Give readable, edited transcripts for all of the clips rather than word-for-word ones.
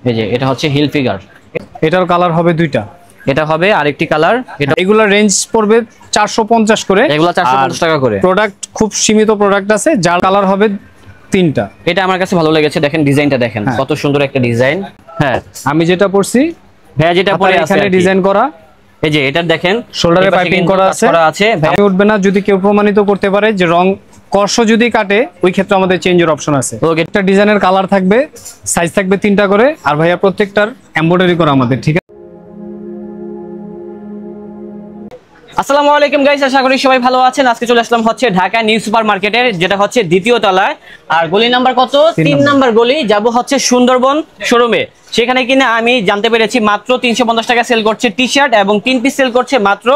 এই যে এটা হচ্ছে হিল ফিগার। এটার কালার হবে দুইটা। এটা হবে আরেকটি কালার। এটা এগুলা রেঞ্জ পড়বে 450 করে, এগুলা 450 টাকা করে। প্রোডাক্ট খুব সীমিত প্রোডাক্ট আছে, যার কালার হবে তিনটা। এটা আমার কাছে ভালো লেগেছে, দেখেন ডিজাইনটা দেখেন কত সুন্দর একটা ডিজাইন। হ্যাঁ আমি যেটা পরছি ভাইয়া যেটা পরে আছে এখানে ডিজাইন করা, এই যে এটার দেখেন শোল্ডারে পাইপিং করা আছে। আমি উঠবে না যদি কেউ প্রমাণিত করতে পারে যে রং কর্ষ যদি কাটে, ওই ক্ষেত্রে আমাদের চেঞ্জের অপশন আছে। একটা ডিজাইনের কালার থাকবে, সাইজ থাকবে তিনটা করে, আর ভাইয়া প্রত্যেকটার এমব্রয়ডারি করা আমাদের, ঠিক আছে। আসসালামু আলাইকুম গাইস, আশা করি সবাই ভালো আছেন। আজকে চলে আসলাম হচ্ছে ঢাকা নিউ সুপার মার্কেটের, যেটা হচ্ছে দ্বিতীয় তলায়, আর গলি নাম্বার কত? 3 নাম্বার গলি। যাব হচ্ছে সুন্দরবন শোরুমে। সেখানে কিনা আমি জানতে পেরেছি মাত্র 350 টাকা সেল করছে টি শার্ট, এবং 3 পিস সেল করছে মাত্র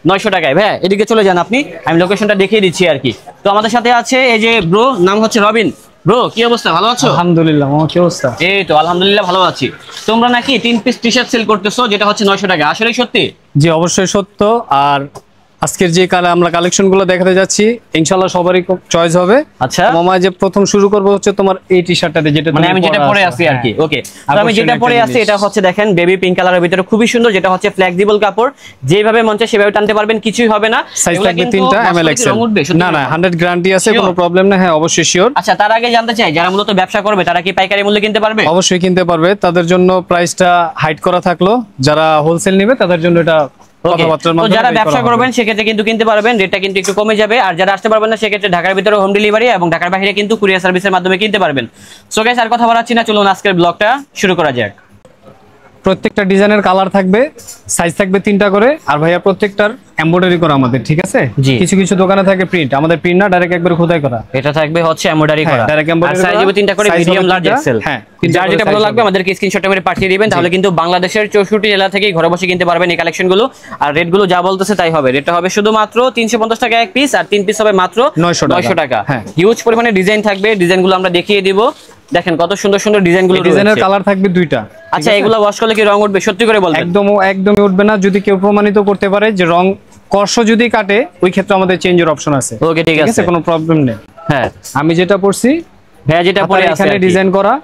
900 টাকায়। ভাই এদিকে চলে যান আপনি, আমি লোকেশনটা দেখিয়ে দিচ্ছি আর কি। তো আমাদের সাথে আছে এই যে ব্রো, নাম হচ্ছে রবিন। ব্রো কি অবস্থা, ভালো আছো? আলহামদুলিল্লাহ। আমার কি অবস্থা? এই তো আলহামদুলিল্লাহ ভালো আছি। তোমরা নাকি 3 পিস টি শার্ট সেল করতেছো, যেটা হচ্ছে 900 টাকা, আসলে সত্যি? জি অবশ্যই সত্য। আর আজকের যে আমরা কালেকশনগুলো দেখাতে যাচ্ছি, ইনশাআল্লাহ সবারই খুব চয়েস হবে। আচ্ছা মামা, যে প্রথম শুরু করব হচ্ছে তোমার এই টি শার্টটাতে, যেটা মানে আমি যেটা পরে আছি আর কি। ওকে, তো আমি যেটা পরে আছি এটা হচ্ছে দেখেন বেবি পিঙ্ক কালারের ভিতরে, খুবই সুন্দর। যেটা হচ্ছে ফ্লেক্সিবল কাপড়, যেভাবে মন চায় সেভাবে টানতে পারবেন, কিছুই হবে না। সাইজ থাকবে 3টা এমএল এক্সেল। না না 100 গ্যারান্টি আছে, কোনো প্রবলেম না। হ্যাঁ অবশ্যই শিওর। আচ্ছা, তার আগে জানতে চাই, যারা মূলত ব্যবসা করবে তারা কি পাইকারি মূল্যে কিনতে পারবে? অবশ্যই কিনতে পারবে, তাদের জন্য প্রাইসটা হাইড করা থাকলো। যারা হোলসেল নেবে তাদের জন্য এটা কথাবার্তার মাধ্যমে। যারা ব্যবসা করবেন সেক্ষেত্রে কিন্তু কিনতে পারবেন, রেটটা কিন্তু একটু কমে যাবে। আর যারা আসতে পারবেন না সেক্ষেত্রে ঢাকার ভিতরে হোম ডেলিভারি এবং ঢাকার বাইরে কিন্তু কুরিয়ার সার্ভিসের মাধ্যমে কিনতে পারবেন। সো গাইস, আর কথা বাড়াচ্ছি না, চলুন আজকের ব্লগটা শুরু করা যাক। প্রত্যেকটা ডিজাইনের কালার থাকবে, সাইজ থাকবে 3টা করে, আর ভাইয়া প্রত্যেকটার এমব্রয়ডারি করা আমাদের, ঠিক আছে। কিছু কিছু দোকানে থাকে প্রিন্ট, আমাদের প্রিন্ট না, ডাইরেক্ট একবার খোদাই করা। এটা থাকবে হচ্ছে এমব্রয়ডারি করা, আর সাইজ হবে 3টা করে, মিডিয়াম, লার্জ, এক্সেল। হ্যাঁ, যার যেটা ভালো লাগবে আমাদেরকে স্ক্রিনশট করে পাঠিয়ে দিবেন, তাহলে কিন্তু বাংলাদেশের 64 জেলা থেকেই ঘরে বসে কিনতে পারবেন এই কালেকশনগুলো। আর রেটগুলো যা বলতেছে তাই হবে। রেটটা হবে শুধুমাত্র 350 টাকা এক পিস, আর 3 পিস হবে মাত্র 900 টাকা। হিউজ পরিমাণে ডিজাইন থাকবে, ডিজাইনগুলো আমরা দেখিয়ে দিব। দেখেন কত সুন্দর সুন্দর ডিজাইনগুলো, ডিজাইনের কালার থাকবে 2টা। আচ্ছা, এগুলো ওয়াশ করলে কি রং উঠবে? সত্যি করে বলবেন? একদমই উঠবে না যদি কেউ প্রমাণিত করতে পারে যে রং কর্ষ যদি কাটে, ওই ক্ষেত্রে আমাদের চেঞ্জের অপশন আছে। ওকে, ঠিক আছে, কোনো প্রবলেম নেই। হ্যাঁ, আমি যেটা পরছি ভাইয়া যেটা পরে আছে এখানে ডিজাইন করা,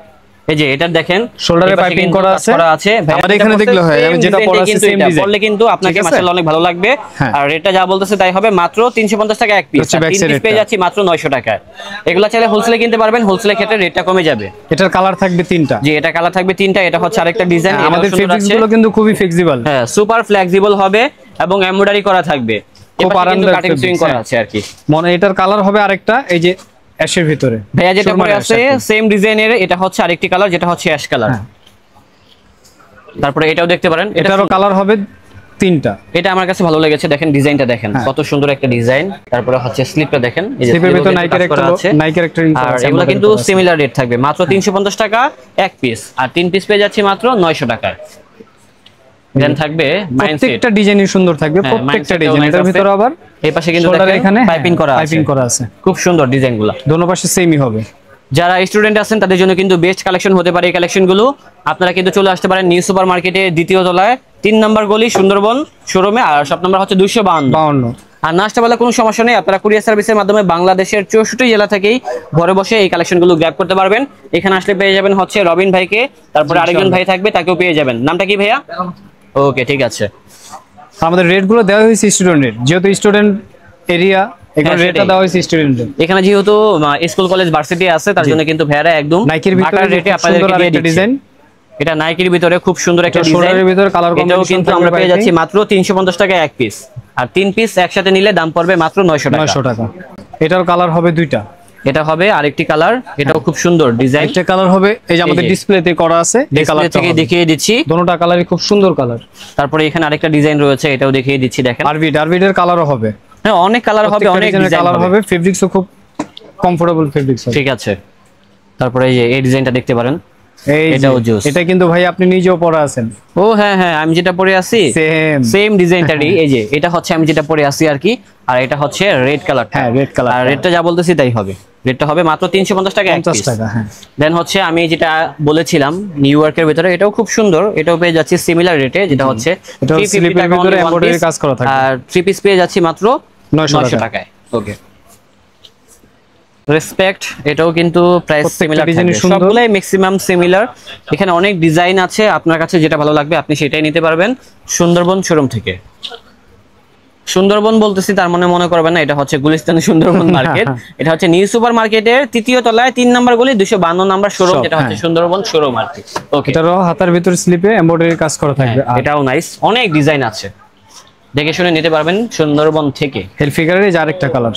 এই যে এটা দেখেন শোল্ডারে পাইপিং করা আছে। আমাদের এখানে দেখলে হয়, আমি যেটা পরছি সেম ডিজাইন পরলে কিন্তু আপনাকে মাশাআল্লাহ অনেক ভালো লাগবে। আর রেটটা যা বলতেছে তাই হবে, মাত্র 350 টাকা এক পিস, 3 পিস পেয়ে যাচ্ছি মাত্র 900 টাকায়। এগুলা চাইলে হোলসেলে কিনতে পারবেন, হোলসেলের ক্ষেত্রে রেটটা কমে যাবে। এটার কালার থাকবে 3টা। জি, এটা কালার থাকবে 3টা। এটা হচ্ছে আরেকটা ডিজাইন। আমাদের ফেব্রিক্স গুলো কিন্তু খুবই ফ্লেক্সিবল। হ্যাঁ, সুপার ফ্লেক্সিবল হবে এবং এমব্রয়ডারি করা থাকবে। এপাশে কিন্তু কাটিং সুইং করা আছে আর কি। মনে এটার কালার হবে আরেকটা, এই যে অ্যাশের ভিতরে ভাইয়া যেটা পরে আছে সেম ডিজাইনের, এটা হচ্ছে আরেকটি কালার, যেটা হচ্ছে অ্যাশ কালার। তারপরে এটাও দেখতে পারেন, এটারও কালার হবে 3টা। এটা আমার কাছে ভালো লেগেছে, দেখেন ডিজাইনটা দেখেন কত সুন্দর একটা ডিজাইন। তারপরে হচ্ছে স্লিপটা দেখেন, এই যে স্লিপের ভিতর নাইকের একটা আর এগুলো কিন্তু সিমিলার রেট থাকবে, মাত্র 350 টাকা এক পিস, আর 3 পিস পেয়ে যাচ্ছি মাত্র 900 টাকায়। দেন থাকবে প্রত্যেকটা ডিজাইনই সুন্দর থাকবে, প্রত্যেকটা ডিজাইন। এটার ভিতর আবার এই পাশে কিন্তু দেখেন পাইপিং করা আছে, খুব সুন্দর ডিজাইনগুলো, দোনো পাশে সেমই হবে। যারা স্টুডেন্ট আছেন তাদের জন্য কিন্তু বেস্ট কালেকশন হতে পারে এই কালেকশনগুলো। আপনারা কিন্তু চলে আসতে পারেন নিউ সুপার মার্কেটে দ্বিতীয় তলায় 3 নাম্বার গলি সুন্দরবন শোরুমে, আর শপ নাম্বার হচ্ছে 252। আর নাস্তা বলে কোনো সমস্যা নেই, আপনারা কুরিয়ার সার্ভিসের মাধ্যমে বাংলাদেশের 64 জেলা থেকেই ঘরে বসে এই কালেকশনগুলো গ্র্যাব করতে পারবেন। এখানে আসলে পেয়ে যাবেন হচ্ছে রবিন ভাইকে, তারপরে আরেকজন ভাই থাকবে, তাকেও পেয়ে যাবেন। নামটা কি ভাইয়া? ওকে, ঠিক আছে। আমাদের রেটগুলো দেওয়া হয়েছে স্টুডেন্টের, যেহেতু স্টুডেন্ট এরিয়া, এখানে রেটটা দেওয়া হয়েছে স্টুডেন্টের। এখানে যেহেতু স্কুল কলেজ ভার্সিটি আছে, তার জন্য কিন্তু ভাইয়ারা একদম নাইকির ভিতরে রেটে আপনাদেরকে দিয়ে দিচ্ছে ডিজাইন। এটা নাইকির ভিতরে খুব সুন্দর একটা ডিজাইন, এর ভিতরে কালার কম্বিনেশন কিন্তু আমরা পেয়ে যাচ্ছি মাত্র 350 টাকা এক পিস, আর 3 পিস একসাথে নিলে দাম পড়বে মাত্র 900 টাকা। এটার কালার হবে 2টা। এটা হবে আরেকটি কালার, এটাও খুব সুন্দর ডিজাইন। একটা কালার হবে এই যে আমাদের ডিসপ্লেতে করা আছে, এই কালারটা থেকে দেখিয়ে দিচ্ছি। দুটোটা কালারই খুব সুন্দর কালার। তারপরে এখানে আরেকটা ডিজাইন রয়েছে, এটাও দেখিয়ে দিচ্ছি, দেখেন আরবিড এর কালারও হবে। হ্যাঁ, অনেক কালার হবে, অনেক কালার হবে, ফেব্রিক্সও খুব কমফোর্টেবল ফেব্রিক্স হবে। ঠিক আছে। তারপরে এই ডিজাইনটা দেখতে পারেন, এটাও জোস। এটা কিন্তু ভাই আপনি নিজেও পরে আছেন। ও হ্যাঁ হ্যাঁ, আমি যেটা পরে আছি সেম ডিজাইনটারই। এই যে এটা হচ্ছে আমি যেটা পরে আছি আর কি, আর এটা হচ্ছে রেড কালার। হ্যাঁ, রেড কালার। আর রেটটা যা বলতেছি তাই হবে, রেটটা হবে মাত্র 350 টাকা এক পিস। হ্যাঁ। দেন হচ্ছে আমি যেটা বলেছিলাম নিউ ইয়র্কের ভিতরে, এটাও খুব সুন্দর, এটাও পেয়ে যাচ্ছি সিমিলার রেটে, যেটা হচ্ছে 350 টাকা ভিতরে এমব্রয়ডারি কাজ করা থাকে, আর 3 পিস পেয়ে যাচ্ছি মাত্র 900 টাকায়। ওকে, রেসপেক্ট, এটাও কিন্তু প্রাইস সিমিলার, ডিজাইনই সুন্দর, সবগুলাই ম্যাক্সিমাম সিমিলার। এখানে অনেক ডিজাইন আছে, আপনার কাছে যেটা ভালো লাগবে আপনি সেটাই নিতে পারবেন সুন্দরবন শোরুম থেকে। সুন্দরবন বলতেছি তার মনে করবেন না, এটা হচ্ছে গুলিস্তান সুন্দরবন মার্কেট। এটা হচ্ছে নিউ সুপার মার্কেটের ৩য় তলায় ৩ নাম্বার গলি 252 নাম্বার শোরুম, যেটা হচ্ছে সুন্দরবন শোরুম আর কি। ওকে, এটারও হাতার ভিতর স্লিপে এমব্রয়ডারি কাজ করা থাকবে, আর এটাও নাইস, অনেক ডিজাইন আছে, দেখে শুনে নিতে পারবেন সুন্দরবন থেকে। হেল ফিগারের এই যে আরেকটা কালার,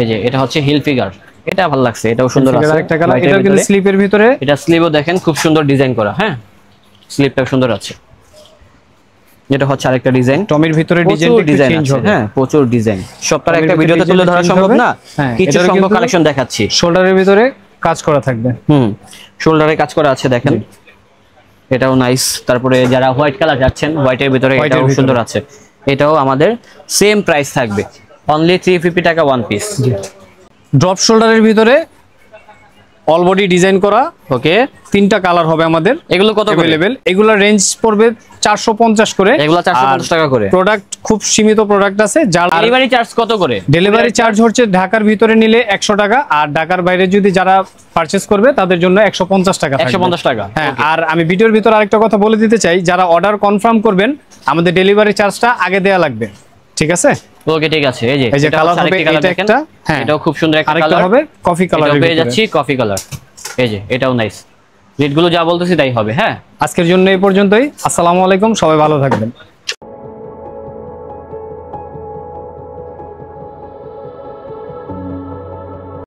এই যে এটা হচ্ছে হিল ফিগার, এটা ভালো লাগছে, এটাও সুন্দর আছে আরেকটা কালার। এটা কিন্তু স্লিপের ভিতরে, এটা স্লিভও দেখেন খুব সুন্দর ডিজাইন করা, হ্যাঁ স্লিপটাও সুন্দর আছে। এটা হচ্ছে আরেকটা ডিজাইন, টমির ভিতরে ডিজাইনটা চেঞ্জ হবে, হ্যাঁ প্রচুর ডিজাইন, সবটার একটা ভিডিওতে তুলে ধরা সম্ভব না, কিছু সংখ্যক কালেকশন দেখাচ্ছি। শোল্ডারের ভিতরে কাজ করা থাকবে, শোল্ডারে কাজ করা আছে দেখেন, এটাও নাইস। তারপরে যারা হোয়াইট কালার যাচ্ছেন, হোয়াইটের ভিতরে এটাও সুন্দর আছে, এটাও আমাদের সেম প্রাইস থাকবে, অনলি 350 টাকা ওয়ান পিস। ড্রপ শোল্ডারের ভিতরে অল বডি ডিজাইন করা, ওকে 3টা কালার হবে আমাদের। এগুলো কত করে? अवेलेबल এগুলা রেঞ্জ পড়বে 450 করে, এগুলো 450 টাকা করে। প্রোডাক্ট খুব সীমিত প্রোডাক্ট আছে। যার ডেলিভারি চার্জ কত করে? ডেলিভারি চার্জ হচ্ছে ঢাকার ভিতরে নিলে 100 টাকা, আর ঢাকার বাইরে যদি যারা পারচেজ করবে তাদের জন্য 150 টাকা। 150 টাকা, হ্যাঁ। আর আমি ভিডিওর ভিতরে আরেকটা কথা বলে দিতে চাই, যারা অর্ডার কনফার্ম করবেন আমাদের ডেলিভারি চার্জটা আগে দেয়া লাগবে, ঠিক আছে? ওকে ঠিক আছে। এই যে কালার হবে এটা একটা, হ্যাঁ এটাও খুব সুন্দর একটা আরেকটা কালার হবে কফি কালার, পেয়ে যাচ্ছি কফি কালার। এই যে এটাও নাইস, রেটগুলো যা বলতেছি তাই হবে। হ্যাঁ, আজকের জন্য এই পর্যন্তই। আসসালামু আলাইকুম, সবাই ভালো থাকবেন।